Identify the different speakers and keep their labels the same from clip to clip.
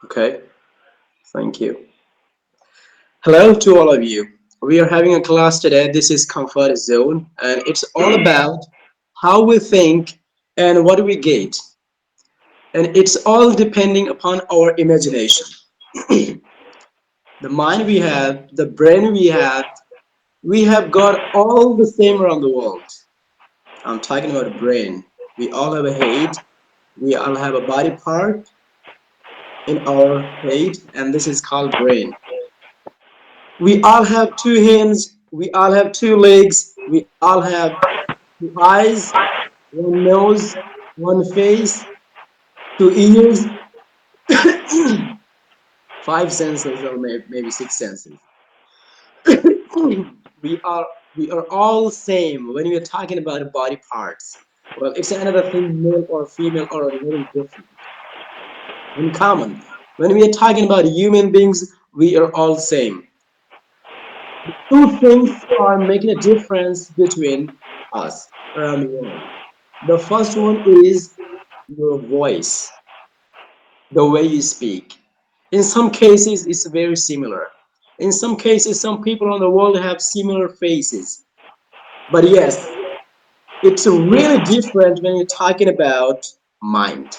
Speaker 1: Okay, thank you. Hello to all of you. We are having a class today. This is Comfort Zone, and it's all about how we think and what we get. And it's all depending upon our imagination. The mind we have, the brain we have got all the same around the world. I'm talking about a brain. We all have a head, we all have a body part in our head, and this is called brain. We all have two hands, we all have two legs, we all have two eyes, one nose, one face, two ears, five senses, or maybe six senses. we are we are all same when we are talking about body parts. Well, it's another thing, male or female or very different in common. When we are talking about human beings, we are all same. Two things are making a difference between us around the world. The first one is your voice, the way you speak. In some cases, it's very similar. In some cases, some people on the world have similar faces. But yes, it's really different when you're talking about mind.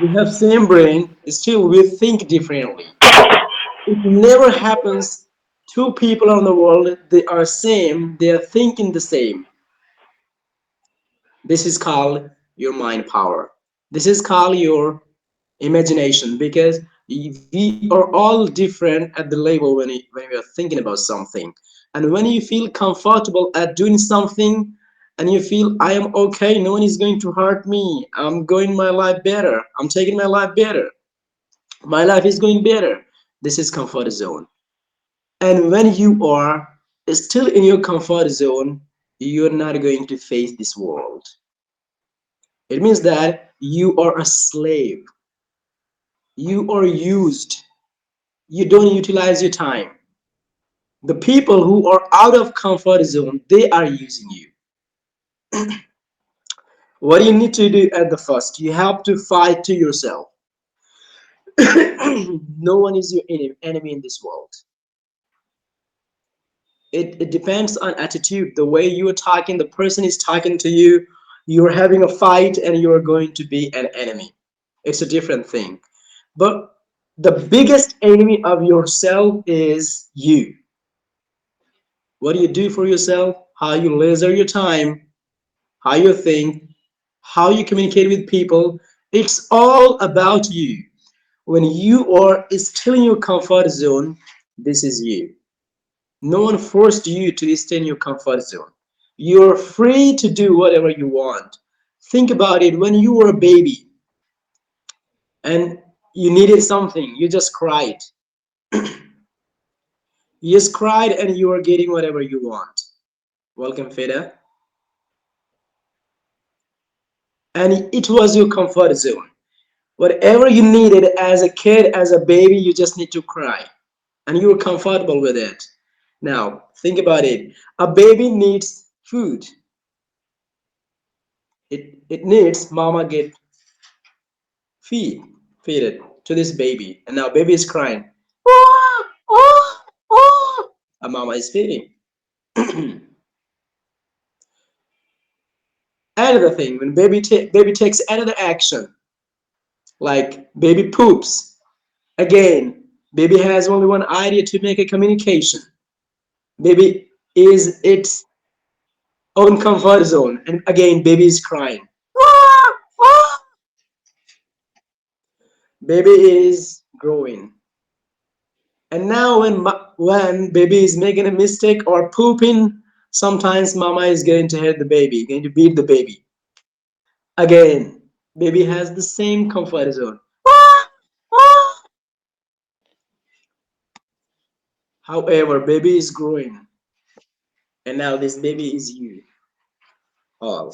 Speaker 1: We have same brain, still we think differently. It never happens two people on the world they are same, they are thinking the same. This is called your mind power. This is called your imagination because we are all different at the level when we are thinking about something. And when you feel comfortable at doing something and you feel I am okay, no one is going to hurt me, I'm going my life better, I'm taking my life better, my life is going better. This is comfort zone. And when you are still in your comfort zone, you're not going to face this world. It means that you are a slave. You are used. You don't utilize your time. The people who are out of comfort zone, they are using you. What you need to do at the first, you have to fight to yourself. No one is your enemy in this world. It depends on attitude. The way you are talking, the person is talking to you, you're having a fight and you're going to be an enemy. It's a different thing. But the biggest enemy of yourself is you. What do you do for yourself? How you laser your time, how you think, how you communicate with people. It's all about you. When you are still in your comfort zone, this is you. No one forced you to stay in your comfort zone. You're free to do whatever you want. Think about it when you were a baby and you needed something, you just cried. You just cried and you are getting whatever you want. Welcome, Feda. And it was your comfort zone. Whatever you needed as a kid, as a baby, you just need to cry. And you were comfortable with it. Now, think about it. A baby needs food. It needs mama get feed, feed it to this baby. And now baby is crying. "Ah, ah, ah." And mama is feeding. Another thing, when baby takes another action, like baby poops, again, baby has only one idea to make a communication. Baby is its own comfort zone, and again, baby is crying. "Ah, ah." Baby is growing, and now when baby is making a mistake or pooping, sometimes mama is going to hit the baby, going to beat the baby. Again, baby has the same comfort zone. "Ah, ah." However, baby is growing, and now this baby is you all.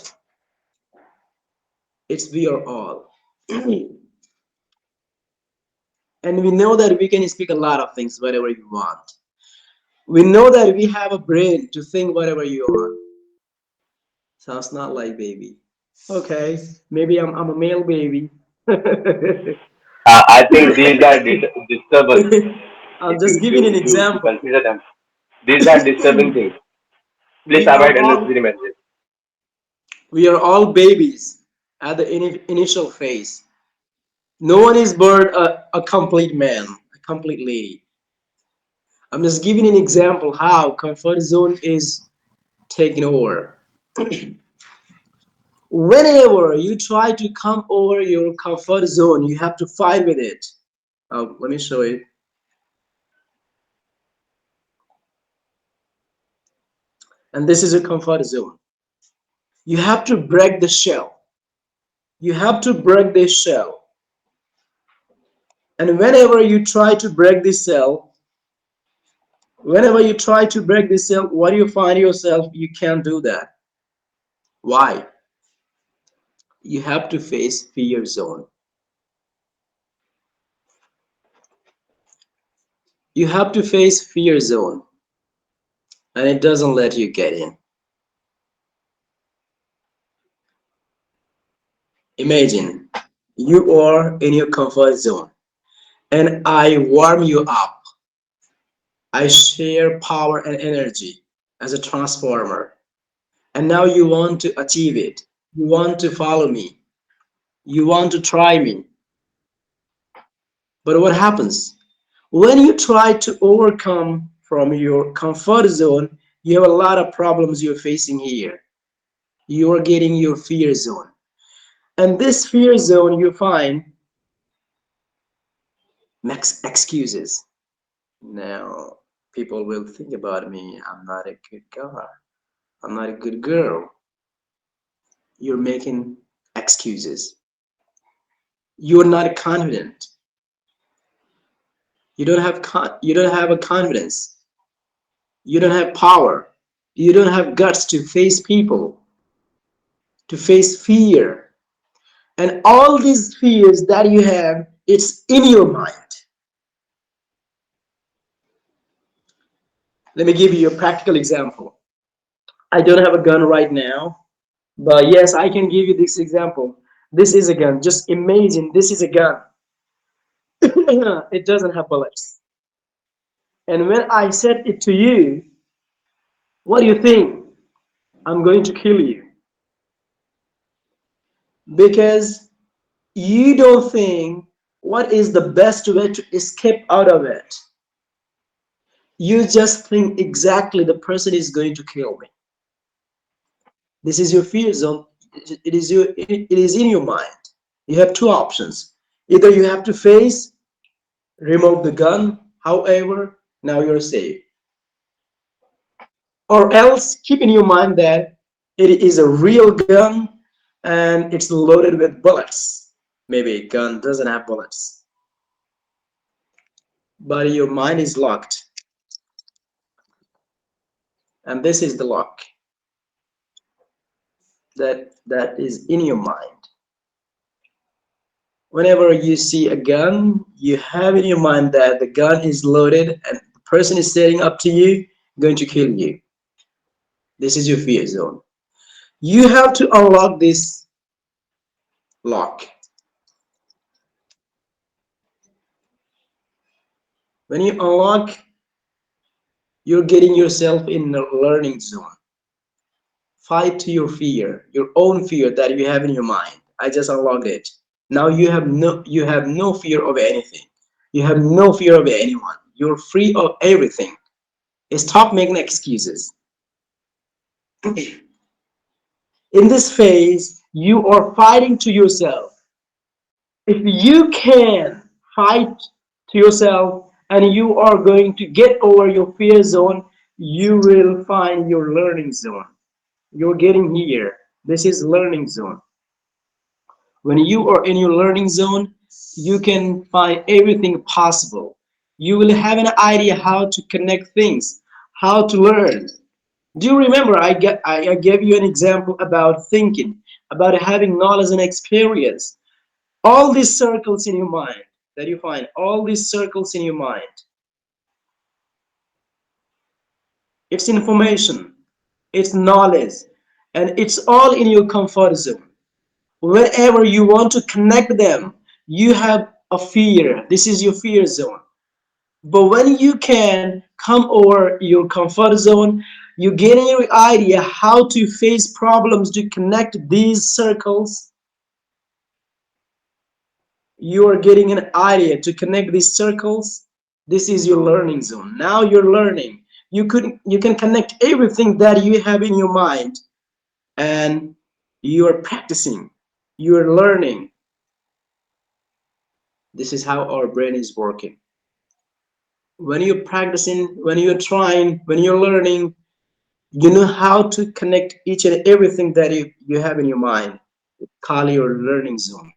Speaker 1: It's we are all. And we know that we can speak a lot of things, whatever you want. We know that we have a brain to think whatever you want. Sounds not like baby. Okay, maybe I'm a male baby.
Speaker 2: I think these are disturbance.
Speaker 1: I'm
Speaker 2: If
Speaker 1: just giving an
Speaker 2: you
Speaker 1: example.
Speaker 2: consider them, these are disturbing things. Please
Speaker 1: we are
Speaker 2: avoid
Speaker 1: all
Speaker 2: unnecessary messages.
Speaker 1: we are all babies at the initial phase. No one is born a complete man, a complete lady. I'm just giving an example how comfort zone is taking over. Whenever you try to come over your comfort zone, you have to fight with it. Let me show you. And this is a comfort zone. You have to break the shell. You have to break this shell. And whenever you try to break this cell, what do you find yourself? You can't do that. Why? You have to face fear zone. You have to face fear zone, and it doesn't let you get in. Imagine you are in your comfort zone, and I warm you up. I share power and energy as a transformer. And now you want to achieve it. You want to follow me. You want to try me. But what happens? When you try to overcome from your comfort zone, you have a lot of problems you're facing here. You're getting your fear zone. And this fear zone, you find makes excuses. Now, people will think about me. I'm not a good guy. I'm not a good girl. You're making excuses. You're not confident. You don't have a confidence. You don't have power. You don't have guts to face people, to face fear. And all these fears that you have, it's in your mind. Let me give you a practical example. I don't have a gun right now, but yes, I can give you this example. This is a gun. Just imagine this is a gun. It doesn't have bullets. And when I said it to you, what do you think? I'm going to kill you because you don't think what is the best way to escape out of it. You just think exactly the person is going to kill me. This is your fear zone. It is in your mind. You have two options. Either you have to face, remove the gun, however, now you're safe. Or else keep in your mind that it is a real gun and it's loaded with bullets. Maybe a gun doesn't have bullets, but your mind is locked, and this is the lock that is in your mind. Whenever you see a gun, you have in your mind that the gun is loaded and the person is setting up to you, going to kill you. This is your fear zone. You have to unlock this lock. When you unlock, you're getting yourself in a learning zone. Fight to your own fear that you have in your mind. I just unlocked it. Now you have no fear of anything. You have no fear of anyone. You're free of everything. Stop making excuses. In this phase, you are fighting to yourself. If you can fight to yourself and you are going to get over your fear zone, you will find your learning zone. You're getting here. This is learning zone. When you are in your learning zone, you can find everything possible. You will have an idea how to connect things, how to learn. Do you remember I gave you an example about thinking, about having knowledge and experience? All these circles in your mind that you find, all these circles in your mind, it's information, it's knowledge, and it's all in your comfort zone. Wherever you want to connect them, you have a fear. This is your fear zone. But when you can come over your comfort zone, you gain your idea how to face problems to connect these circles. You are getting an idea to connect these circles. This is your learning zone. Now you're learning. You can connect everything that you have in your mind, and you are practicing. You are learning. This is how our brain is working. When you're practicing, when you're trying, when you're learning, you know how to connect each and everything that you have in your mind. Call your learning zone.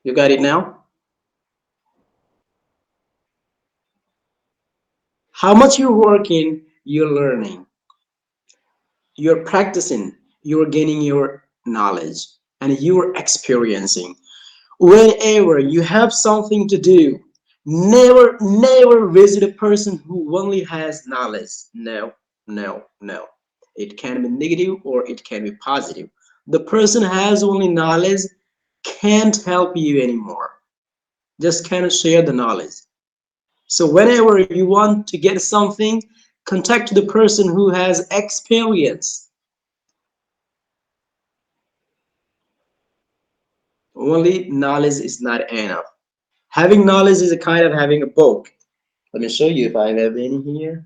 Speaker 1: You got it now? How much you're working, you're learning. You're practicing, you're gaining your knowledge, and you're experiencing. Whenever you have something to do, never visit a person who only has knowledge. No, no, no. It can be negative or it can be positive. The person has only knowledge can't help you anymore. Just cannot share the knowledge. So whenever you want to get something, contact the person who has experience. Only knowledge is not enough. Having knowledge is a kind of having a book. Let me show you if I have any here.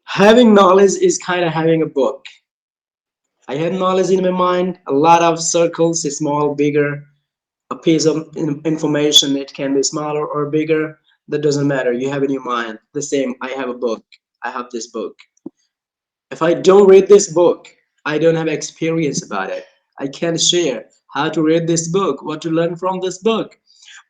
Speaker 1: Having knowledge is kind of having a book. I have knowledge in my mind, a lot of circles, small, bigger, a piece of information. It can be smaller or bigger. That doesn't matter. You have in your mind. The same, I have a book. I have this book. If I don't read this book, I don't have experience about it. I can't share how to read this book, what to learn from this book.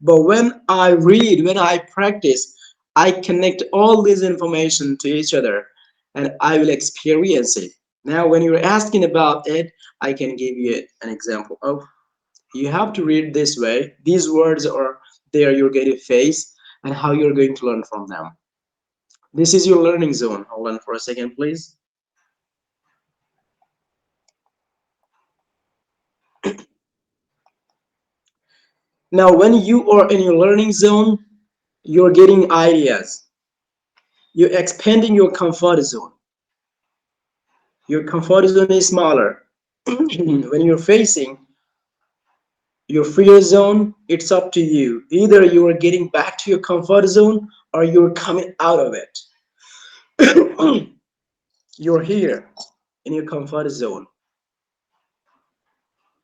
Speaker 1: But when I read, when I practice, I connect all this information to each other and I will experience it. Now, when you're asking about it, I can give you an example of you have to read this way. These words are there you're going to face and how you're going to learn from them. This is your learning zone. Hold on for a second, please. Now, when you are in your learning zone, you're getting ideas. You're expanding your comfort zone. Your comfort zone is smaller. When you're facing your fear zone, it's up to you. Either you are getting back to your comfort zone or you're coming out of it. You're here in your comfort zone.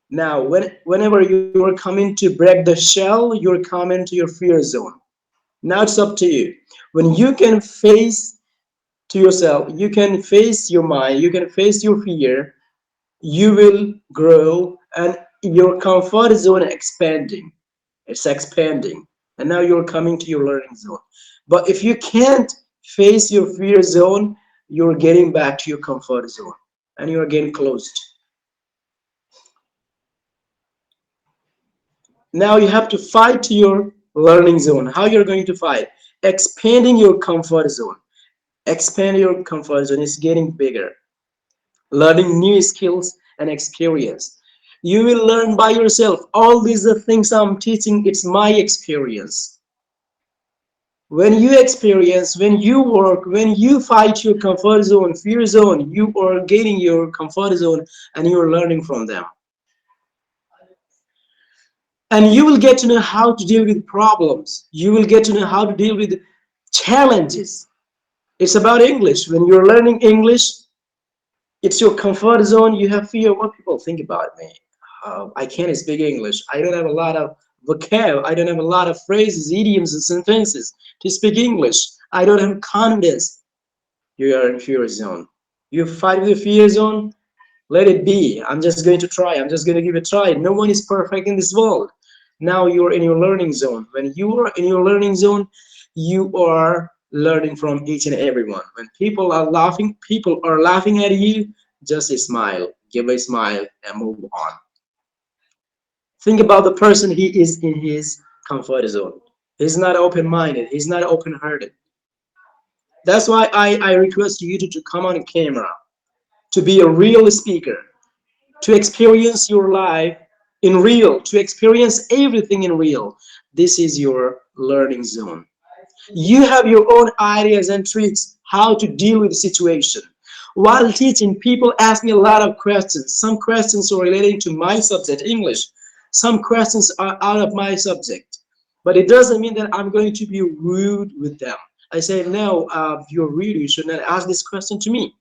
Speaker 1: Now, whenever you're coming to break the shell, you're coming to your fear zone. Now it's up to you. When you can face to yourself, you can face your mind, you can face your fear, you will grow and your comfort zone expanding. It's expanding. And now you're coming to your learning zone. But if you can't face your fear zone, you're getting back to your comfort zone and you're getting closed. Now you have to fight to your learning zone. How you're going to fight? Expanding your comfort zone. Expand your comfort zone is getting bigger. Learning new skills and experience. You will learn by yourself. All these are things I'm teaching, it's my experience. When you experience, when you work, when you fight your comfort zone, fear zone, you are gaining your comfort zone and you're learning from them. And you will get to know how to deal with problems. You will get to know how to deal with challenges. It's about English. When you're learning English, it's your comfort zone. You have fear what people think about me. I can't speak English. I don't have a lot of vocab. I don't have a lot of phrases, idioms, and sentences to speak English. I don't have confidence. You are in fear zone. You fight with the fear zone. Let it be. I'm just going to try. I'm just going to give it a try. No one is perfect in this world. Now you're in your learning zone. When you are in your learning zone, you are learning from each and everyone. When people are laughing at you, just a smile. Give a smile and move on. Think about the person he is in his comfort zone. He's not open-minded. He's not open-hearted. That's why I request you to come on camera to be a real speaker, to experience your life in real, to experience everything in real. This is your learning zone. You have your own ideas and tricks how to deal with the situation. While teaching, people ask me a lot of questions. Some questions are relating to my subject, English. Some questions are out of my subject. But it doesn't mean that I'm going to be rude with them. I say, no, you're rude. You should not ask this question to me.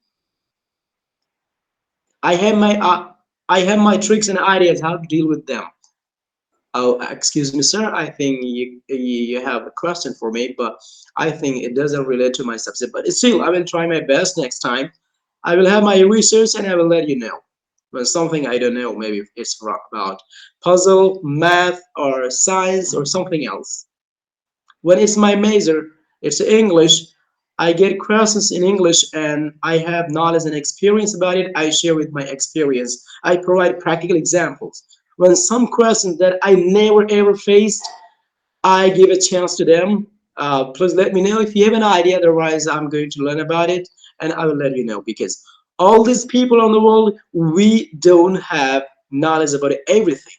Speaker 1: I have my uh, I have my tricks and ideas how to deal with them. Oh, excuse me, sir. I think you have a question for me, but I think it doesn't relate to my subject. But still, I will try my best next time. I will have my research and I will let you know. When something I don't know, maybe it's about puzzle, math, or science, or something else. When it's my major, it's English. I get questions in English and I have knowledge and experience about it. I share with my experience. I provide practical examples. When some questions that I never ever faced, I give a chance to them. Please let me know if you have an idea. Otherwise, I'm going to learn about it and I will let you know because all these people on the world, we don't have knowledge about everything.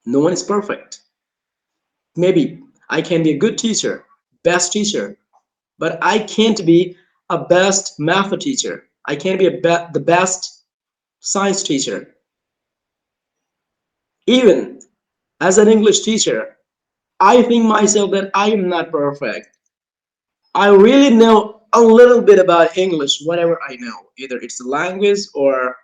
Speaker 1: No one is perfect. Maybe I can be a good teacher, best teacher, but I can't be a best math teacher. I can't be the best science teacher. Even as an English teacher, I think myself that I am not perfect. I really know a little bit about English, whatever I know. Either it's the language or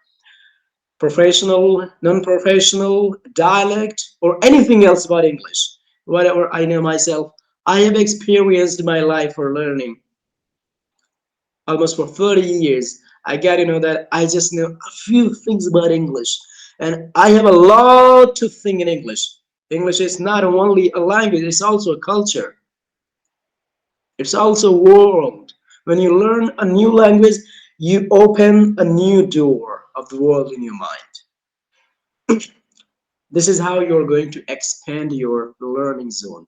Speaker 1: professional, non-professional, dialect, or anything else about English. Whatever I know myself, I have experienced my life for learning almost for 30 years. I got to know that I just know a few things about English. And I have a lot to think in English. English is not only a language, it's also a culture. It's also a world. When you learn a new language, you open a new door of the world in your mind. This is how you're going to expand your learning zone.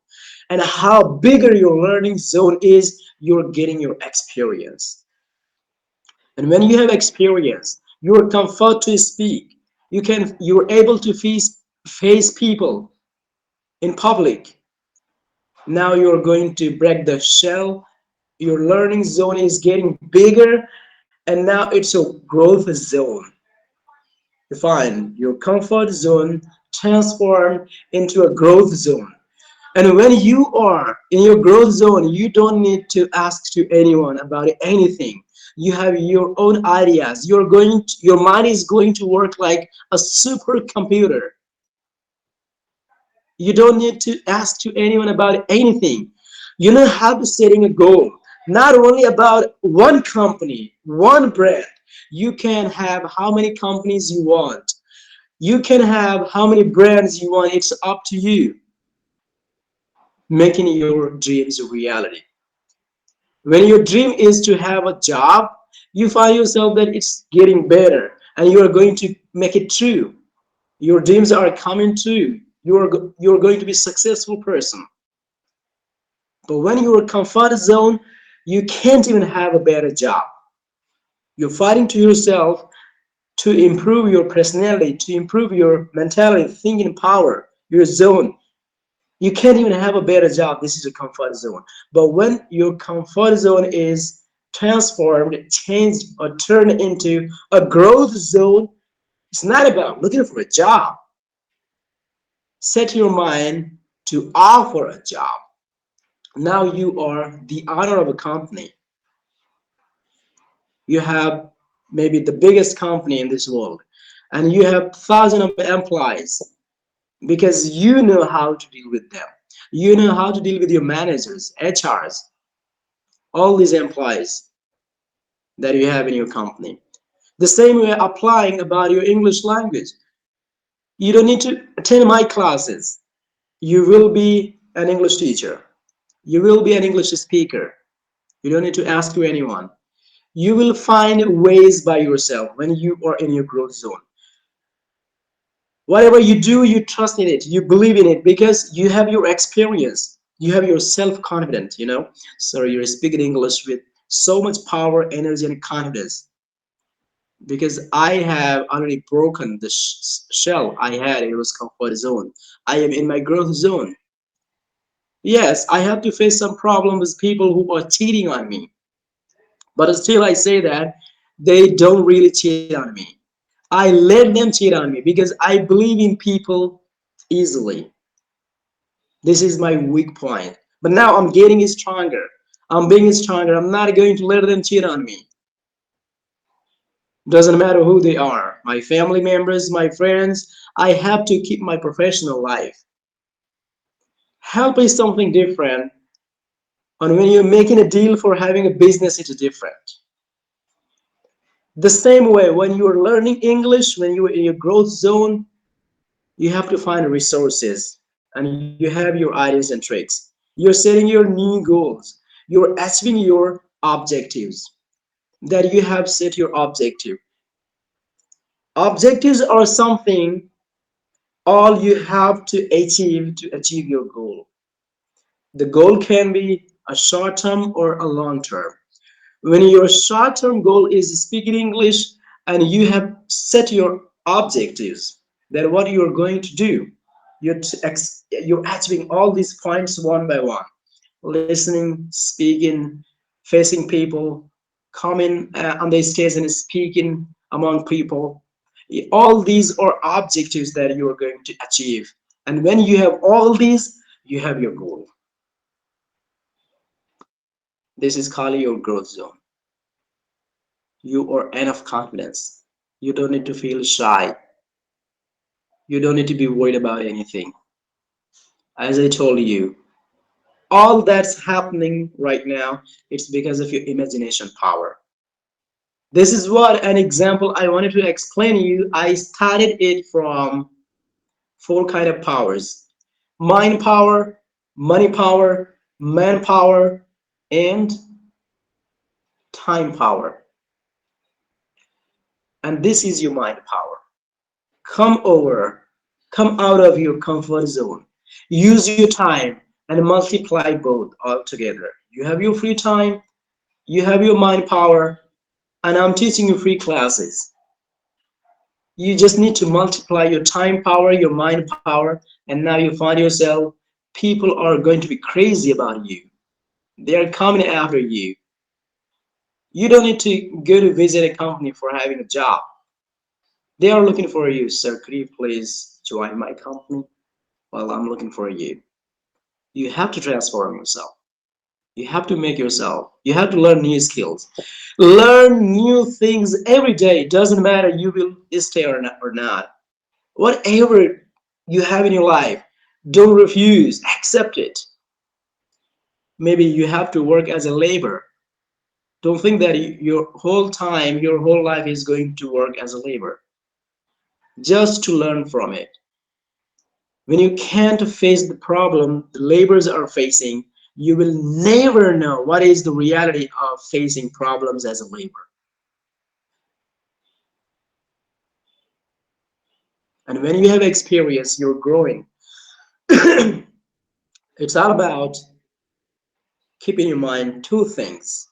Speaker 1: And how bigger your learning zone is, you're getting your experience. And when you have experience, you're comfort to speak. You're able to face people in public. Now you're going to break the shell. Your learning zone is getting bigger, and now it's a growth zone. Define your comfort zone transform into a growth zone. And when you are in your growth zone, you don't need to ask to anyone about anything. You have your own ideas. Your mind is going to work like a supercomputer. You don't need to ask to anyone about anything. You know how to setting a goal, not only about one company, one brand. You can have how many companies you want. You can have how many brands you want. It's up to you, making your dreams a reality. When your dream is to have a job, you find yourself that it's getting better and you are going to make it true. Your dreams are coming true. You're going to be a successful person. But when you're in a comfort zone, you can't even have a better job. You're fighting to yourself to improve your personality, to improve your mentality, thinking power, your zone. You can't even have a better job. This is a comfort zone. But when your comfort zone is transformed, changed, or turned into a growth zone, it's not about looking for a job. Set your mind to offer a job. Now you are the owner of a company. You have maybe the biggest company in this world, and you have thousands of employees because you know how to deal with them. You know how to deal with your managers, HRs, all these employees that you have in your company. The same way applying about your English language. You don't need to attend my classes. You will be an English teacher. You will be an English speaker. You don't need to ask to anyone. You will find ways by yourself when you are in your growth zone. Whatever you do, you trust in it, you believe in it because you have your experience, you have your self-confidence. So you're speaking English with so much power, energy, and confidence. because I have already broken the shell I had. It was comfort zone. I am in my growth zone. Yes, I have to face some problem with people who are cheating on me. But still, I say that they don't really cheat on me. I let them cheat on me because I believe in people easily. This is my weak point. But now I'm getting stronger. I'm being stronger. I'm not going to let them cheat on me. Doesn't matter who they are. My family members, my friends. I have to keep my professional life. Help is something different. And when you're making a deal for having a business, it's different. The same way, when you're learning English, when you're in your growth zone, you have to find resources and you have your ideas and tricks. You're setting your new goals. You're achieving your objectives. That you have set your objective. Objectives are something all you have to achieve your goal. The goal can be a short term or a long term. When your short term goal is speaking English and you have set your objectives, that what you're going to do, you're achieving all these points one by one: listening, speaking, facing people, coming on the stage and speaking among people. All these are objectives that you are going to achieve. And when you have all these, you have your goal. This is called your growth zone. You are enough confidence. You don't need to feel shy. You don't need to be worried about anything. As I told you, all that's happening right now, it's because of your imagination power. This is what an example I wanted to explain to you. I started it from four kind of powers: mind power, money power, manpower, and time power. And this is your mind power. Come over, come out of your comfort zone. Use your time and multiply both all together. You have your free time, you have your mind power, and I'm teaching you free classes. You just need to multiply your time power, your mind power, and now you find yourself people are going to be crazy about you. They are coming after you. You don't need to go to visit a company for having a job. They are looking for you. Sir, could you please join my company? Well, I'm looking for you. You have to transform yourself. You have to make yourself. You have to learn new skills. Learn new things every day. Doesn't matter you will stay or not. Whatever you have in your life, don't refuse. Accept it. Maybe you have to work as a labor. Don't think that your whole time, your whole life is going to work as a labor. Just to learn from it. When you can't face the problem the laborers are facing, you will never know what is the reality of facing problems as a laborer. And when you have experience, you're growing. It's all about keeping in mind two things: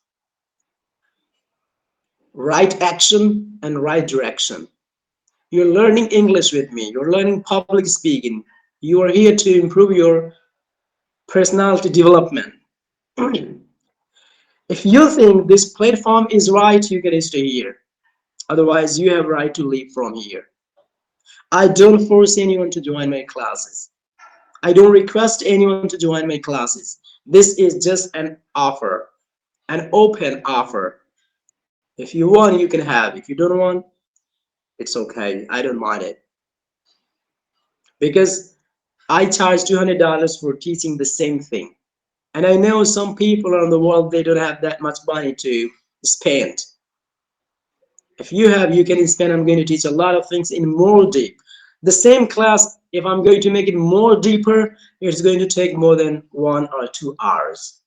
Speaker 1: right action and right direction. You're learning English with me, you're learning public speaking, you are here to improve your personality development. If you think this platform is right, you can stay here. Otherwise, you have right to leave from here. I don't force anyone to join my classes. I don't request anyone to join my classes. This is just an offer, an open offer. If you want, you can have. If you don't want, it's okay. I don't mind it. Because I charge $200 for teaching the same thing. And I know some people around the world, they don't have that much money to spend. If you have, you can spend. I'm going to teach a lot of things in more deep. The same class, if I'm going to make it more deeper, it's going to take more than 1 or 2 hours.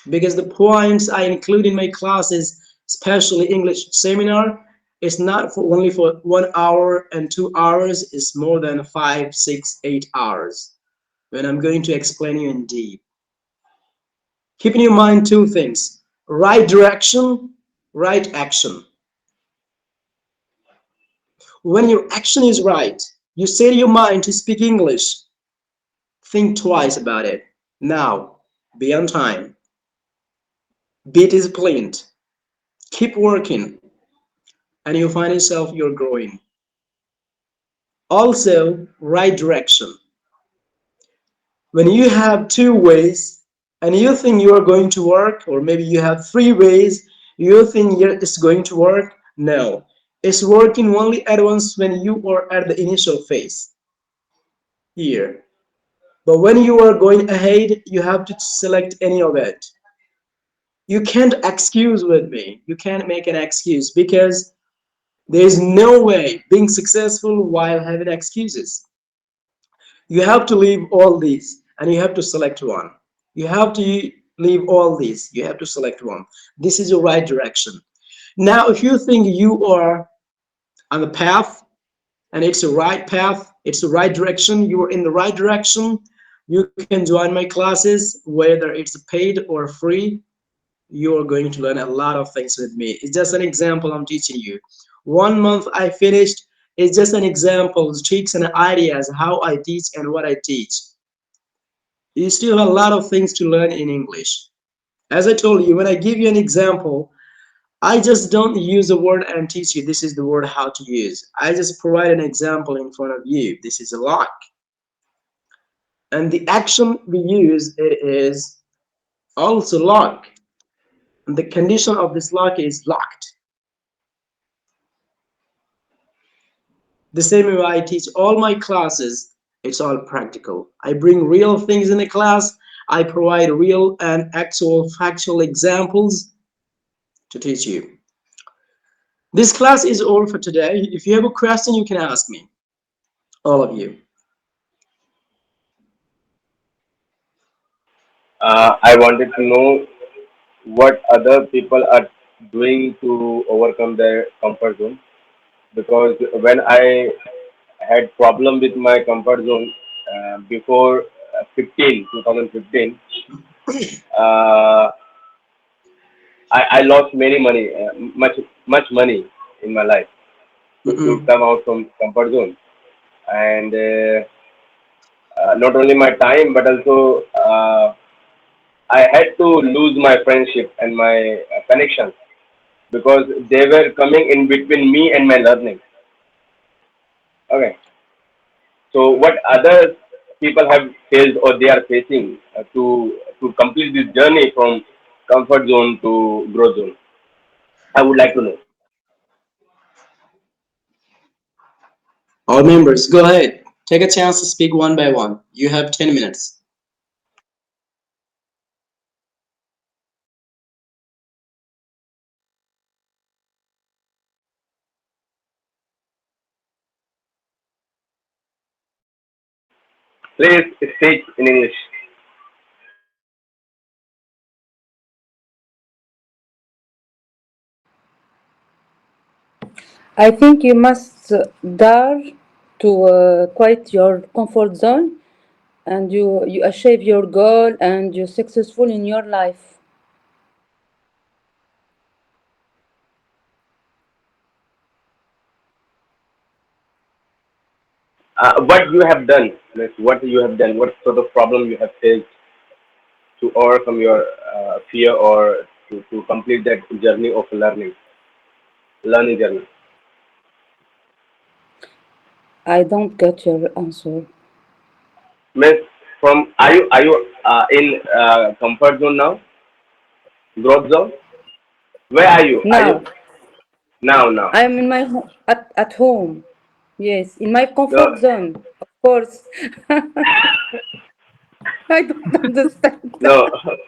Speaker 1: Because the points I include in my classes, especially English seminar, it's not for only for 1 hour and 2 hours, it's more than 5, 6, 8 hours when I'm going to explain you in deep. Keeping in mind two things: right direction, right action. When your action is right, you set your mind to speak English, think twice about it. Now, be on time, be disciplined, keep working, and you'll find yourself you're growing. Also, right direction. When you have two ways and you think you are going to work, or maybe you have three ways, you think it's going to work. No, it's working only at once when you are at the initial phase here. But when you are going ahead, you have to select any of it. You can't excuse with me. You can't make an excuse because there's no way being successful while having excuses. You have to leave all these and you have to select one. You have to leave all these. You have to select one. This is the right direction. Now, if you think you are on the path and it's the right path, it's the right direction, you are in the right direction, you can join my classes, whether it's paid or free. You are going to learn a lot of things with me. It's just an example I'm teaching you. 1 month I finished. It's just an example, tricks and ideas how I teach and what I teach. You still have a lot of things to learn in English. As I told you, when I give you an example, I just don't use the word and teach you this is the word how to use. I just provide an example in front of you. This is a lock. And the action we use it is also lock. And the condition of this lock is locked. The same way I teach all my classes, it's all practical. I bring real things in the class. I provide real and actual factual examples to teach you. This class is all for today. If you have a question, you can ask me, all of you.
Speaker 2: I wanted to know what other people are doing to overcome their comfort zone, because when I had problem with my comfort zone before 2015, uh, I lost many money, much money in my life to
Speaker 1: Mm-mm.
Speaker 2: come out from comfort zone, and not only my time but also I had to lose my friendship and my connections because they were coming in between me and my learning. Okay, so what other people have faced or they are facing to complete this journey from comfort zone to growth zone? I would like to know.
Speaker 1: All members, go ahead. Take a chance to speak one by one. You have 10 minutes.
Speaker 2: Please speak in English.
Speaker 3: I think you must dare to quit your comfort zone and you achieve your goal and you're successful in your life.
Speaker 2: What you have done, means what you have done, what sort of problem you have faced to overcome your fear or to complete that journey of learning journey.
Speaker 3: I don't get your answer.
Speaker 2: Means from are you in comfort zone now, growth zone? Where are you? Are you
Speaker 3: Now,
Speaker 2: now?
Speaker 3: I'm in my at home. Yes, in my
Speaker 2: No,
Speaker 3: comfort zone. Of course. I don't understand
Speaker 2: no,
Speaker 3: that.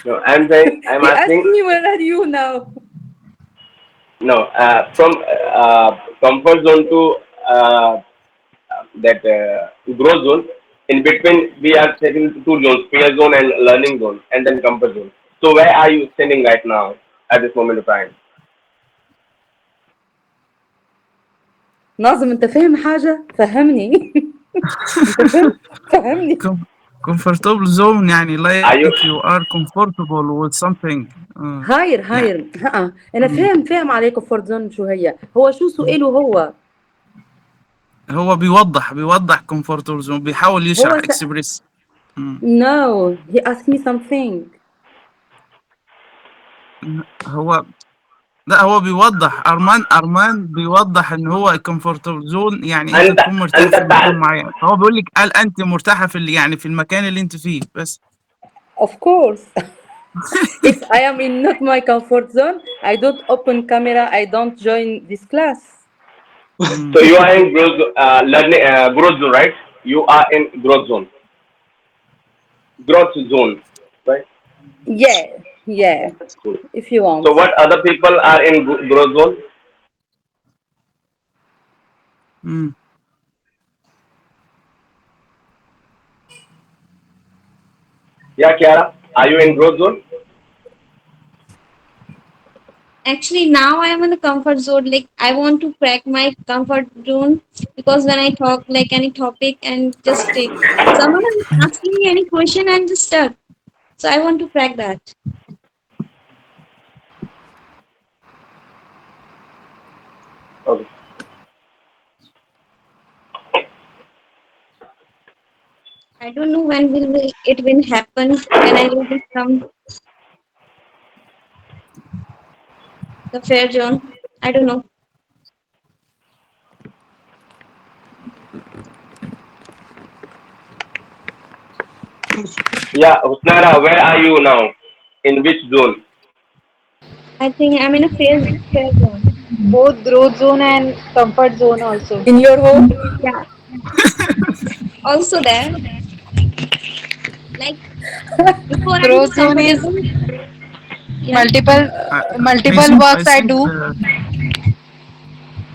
Speaker 2: no. I'm saying I'm
Speaker 3: You asked
Speaker 2: asking.
Speaker 3: me where are you now?
Speaker 2: No, from comfort zone to uh, that growth zone. In between, we are taking two zones: fear zone and learning zone, and then comfort zone. So where are you standing right now at this moment of time?
Speaker 3: ناظم انت فاهم حاجة؟ فهمني. انت فاهم؟ فهمني.
Speaker 4: comfortable zone يعني
Speaker 2: Are you?
Speaker 4: like you are comfortable with something.
Speaker 3: هاير
Speaker 4: يعني
Speaker 3: هاير انا
Speaker 4: مم.
Speaker 3: فاهم عليه كومفورت زون شو هي. هو شو سؤاله هو؟
Speaker 4: هو بيوضح comfortable zone، بيحاول
Speaker 3: هو
Speaker 4: يشرح express.
Speaker 3: no he asked me something.
Speaker 4: هو لا، هو بيوضح أرمان بيوضح إن هو comfortable zone يعني أنت
Speaker 2: أنت
Speaker 4: تكون مرتاح
Speaker 2: أنت
Speaker 4: في مكان معين، فهو بيقول لك هل أنت مرتاحة في يعني في المكان اللي أنت فيه بس.
Speaker 3: Of course. If I am in not my comfort zone, I don't open camera, I don't join this class.
Speaker 4: مم.
Speaker 2: So you are in learning growth zone, right? You are in growth zone, right?
Speaker 3: Yeah, yeah,
Speaker 2: That's cool.
Speaker 3: if you
Speaker 2: So
Speaker 3: want.
Speaker 2: what other people are in growth zone?
Speaker 4: مم.
Speaker 2: Yeah, Kiara, are you in growth zone?
Speaker 5: Actually, now I am in a comfort zone. Like I want to crack my comfort zone because when I talk like any topic and just take someone is asking me any question, I'm just stuck. So I want to crack that.
Speaker 2: Okay.
Speaker 5: I don't know when it will happen when I will become the fair zone. I don't know.
Speaker 2: Yeah, Husnara, where are you now? In which zone?
Speaker 5: I think I'm in a fair zone.
Speaker 6: Both growth zone and comfort zone also.
Speaker 3: In your home?
Speaker 5: Yeah. Also there, like before I was
Speaker 6: Growth zone is
Speaker 5: comfortable. Yeah.
Speaker 6: multiple
Speaker 4: I, I
Speaker 6: multiple
Speaker 4: think I
Speaker 6: works I
Speaker 4: think
Speaker 6: do.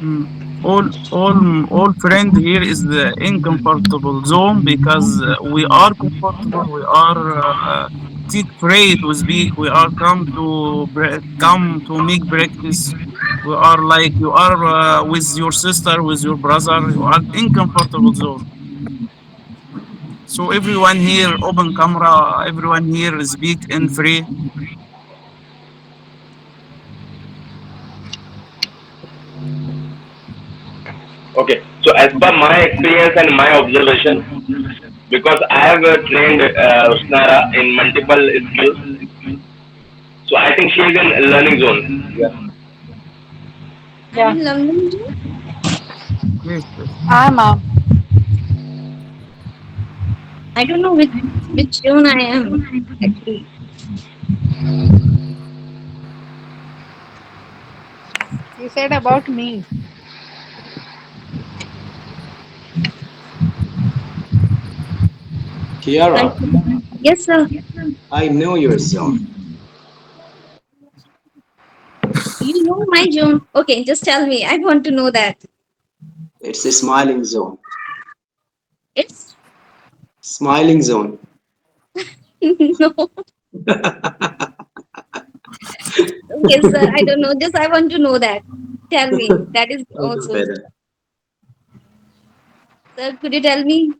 Speaker 4: mm, all friend here is the uncomfortable zone because we are comfortable, we are take afraid to speak, we are come to make practice, we are like you are with your sister, with your brother, you are uncomfortable zone. So everyone here open camera, everyone here speak in free.
Speaker 2: Okay. So as per my experience and my observation, because I have trained Husnara in multiple skills, so I think she is in learning zone. Yeah.
Speaker 5: I'm
Speaker 6: Yeah,
Speaker 5: in London zone.
Speaker 4: Yes, yes.
Speaker 6: I'm
Speaker 5: I don't know which zone I am actually.
Speaker 6: You said about me.
Speaker 5: Like
Speaker 1: Kiara,
Speaker 5: yes, sir.
Speaker 1: I know your zone.
Speaker 5: You know my zone. Okay, just tell me. I want to know that.
Speaker 1: It's a smiling zone.
Speaker 5: It's
Speaker 1: Smiling zone.
Speaker 5: no. Okay, sir. I don't know. Just I want to know that. Tell me. That is
Speaker 1: I know
Speaker 5: also,
Speaker 1: better.
Speaker 5: sir. Could you tell me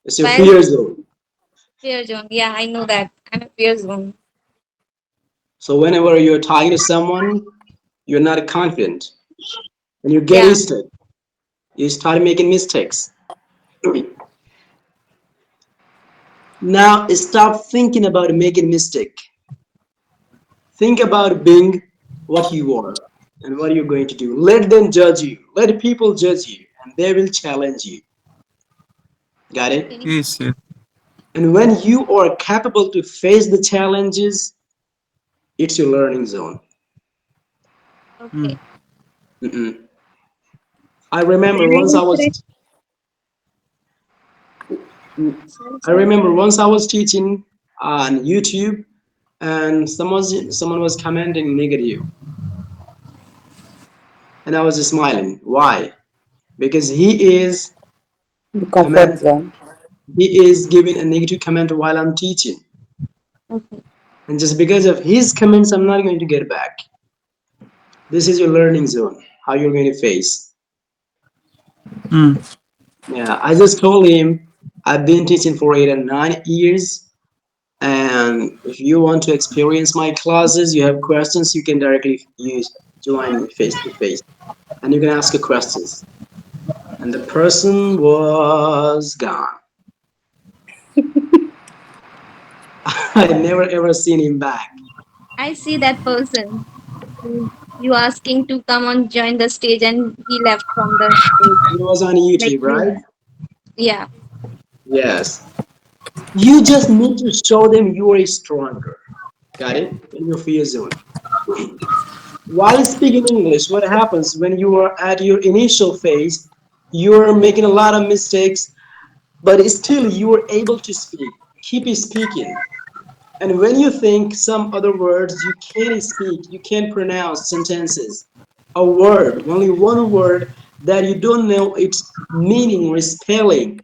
Speaker 1: It's your
Speaker 5: why
Speaker 1: fear zone.
Speaker 5: fear zone? Yeah, I know that. I'm a fear zone.
Speaker 1: So whenever you're talking to someone, you're not confident. When you get
Speaker 5: Yeah.
Speaker 1: started, you start making mistakes. Now stop thinking about making mistake. Think about being what you are and what you're going to do. Let them judge you. Let people judge you, and they will challenge you. Got it?
Speaker 5: Okay.
Speaker 4: Yes, yes.
Speaker 1: And when you are capable to face the challenges, it's your learning zone.
Speaker 4: Mm.
Speaker 5: Okay.
Speaker 1: Mm-mm. I remember
Speaker 5: When I
Speaker 1: once I
Speaker 5: will
Speaker 1: was
Speaker 5: correct. Sorry,
Speaker 1: I
Speaker 5: sorry.
Speaker 1: remember once I was teaching on YouTube, and someone was commenting negative, and I was smiling. Why? Because
Speaker 3: The
Speaker 1: comment
Speaker 3: comfort zone.
Speaker 1: he is giving a negative comment while I'm teaching,
Speaker 5: Okay.
Speaker 1: and just because of his comments, I'm not going to get back. This is your learning zone. How you're going to face.
Speaker 4: Mm.
Speaker 1: Yeah, I just told him I've been teaching for 8 and 9 years. And if you want to experience my classes, you have questions, you can directly use join me face to face, and you can ask your questions. And the person was gone. I never ever seen him back.
Speaker 5: I see that person. You asking to come on join the stage and he left from the stage.
Speaker 1: He was on
Speaker 5: Like
Speaker 1: YouTube,
Speaker 5: you.
Speaker 1: right?
Speaker 5: Yeah.
Speaker 1: Yes. You just need to show them you are stronger. Got it? In your fear zone. While speaking English, what happens when you are at your initial phase? You're making a lot of mistakes, but still you are able to speak. Keep speaking. And when you think some other words you can't speak, you can't pronounce sentences, a word, only one word that you don't know its meaning or spelling,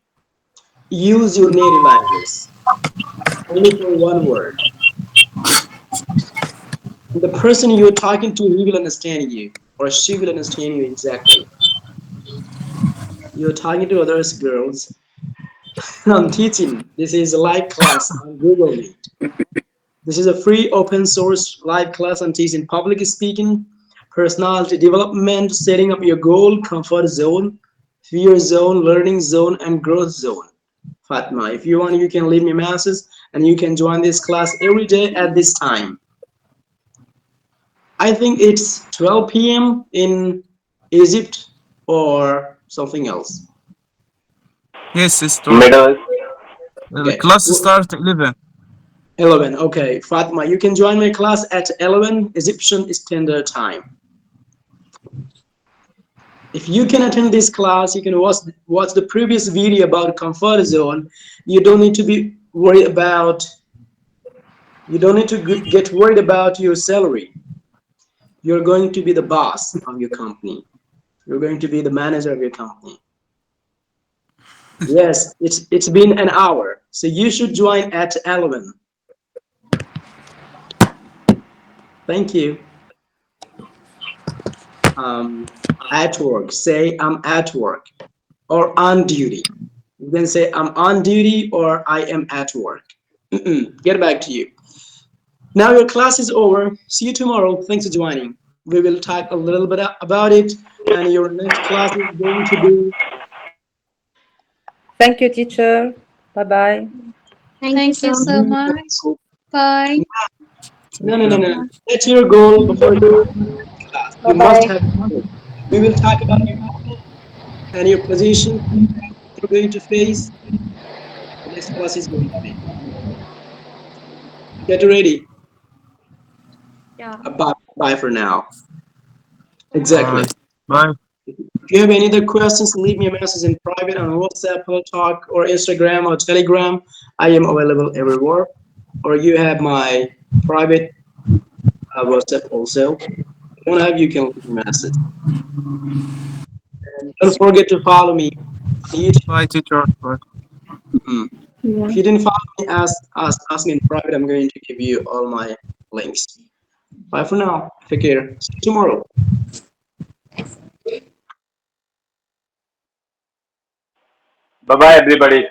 Speaker 1: use your native language only for one word. And the person you're talking to, he will understand you, or she will understand you exactly. You're talking to others, girls. I'm teaching. This is a live class on Google Meet. This is a free open source live class on teaching public speaking, personality development, setting up your goal, comfort zone, fear zone, learning zone, and growth zone. Fatma, if you want, you can leave me a message and you can join this class every day at this time. I think it's 12 p.m. in Egypt or something else.
Speaker 4: Yes, it's true.
Speaker 2: Middle.
Speaker 4: The
Speaker 1: Okay.
Speaker 4: class start 11.
Speaker 1: 11. Okay. Fatma, you can join my class at 11 Egyptian Standard Time. If you can attend this class, you can watch the previous video about comfort zone. You don't need to be worried about, you don't need to get worried about your salary. You're going to be the boss of your company. You're going to be the manager of your company. Yes, it's been an hour, so you should join at 11. Thank you. Um, at work, say I'm at work or on duty. You can say I'm on duty or I am at work. Get back to you. Now your class is over. See you tomorrow. Thanks for joining. We will talk a little bit about it, and your next class is going to be.
Speaker 3: Thank you, teacher. Bye bye.
Speaker 5: Thank you
Speaker 6: Thank you
Speaker 5: so
Speaker 6: so
Speaker 5: much.
Speaker 6: much. Bye.
Speaker 1: No,
Speaker 4: Thank
Speaker 1: no, no,
Speaker 4: you.
Speaker 1: no. That's your goal before you class.
Speaker 6: Bye
Speaker 1: You must
Speaker 6: bye.
Speaker 1: have a goal. We will talk about your goal and your position you're going to face. The next class is going to be. Get ready.
Speaker 5: Yeah.
Speaker 1: Bye, bye for now.
Speaker 4: Bye.
Speaker 1: Exactly.
Speaker 4: Bye.
Speaker 1: If you have any other questions, leave me a message in private on WhatsApp, Hello Talk, or Instagram or Telegram. I am available everywhere. Or you have my private WhatsApp also. If you don't have, you can leave me a message. And don't forget to follow me on YouTube.
Speaker 4: Bye, teacher. Bye.
Speaker 1: Mm.
Speaker 5: Yeah.
Speaker 1: If you didn't follow me, ask me in private. I'm going to give you all my links. Bye for now. Take care. See you tomorrow.
Speaker 2: Bye bye, everybody.